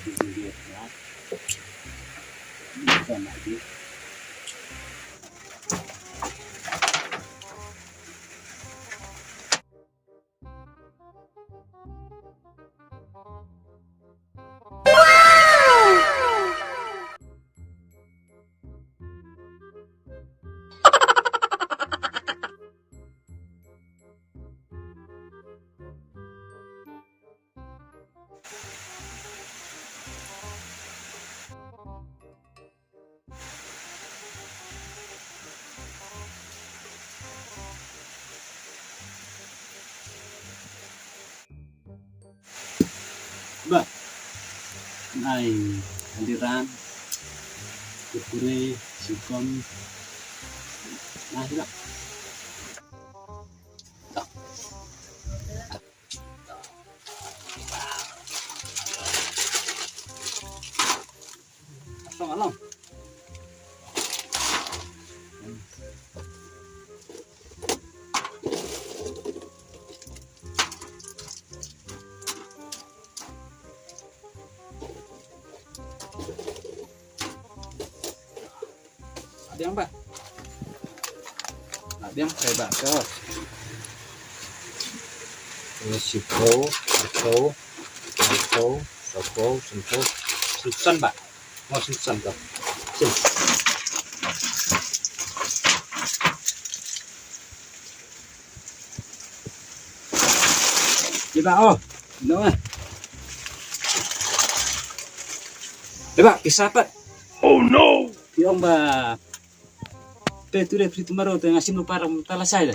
Bisa lagi. Ba, ay aliran, kurkure, sikom, nah sila. Asal alam. Diam ba? Diam kayak bakso. Ini siko, soko, susan pak, mau susan tuh. Diba oh, no ah. Diba kisapat. Oh no! Yung ba, petu re frito maro te ngasim no para talasay.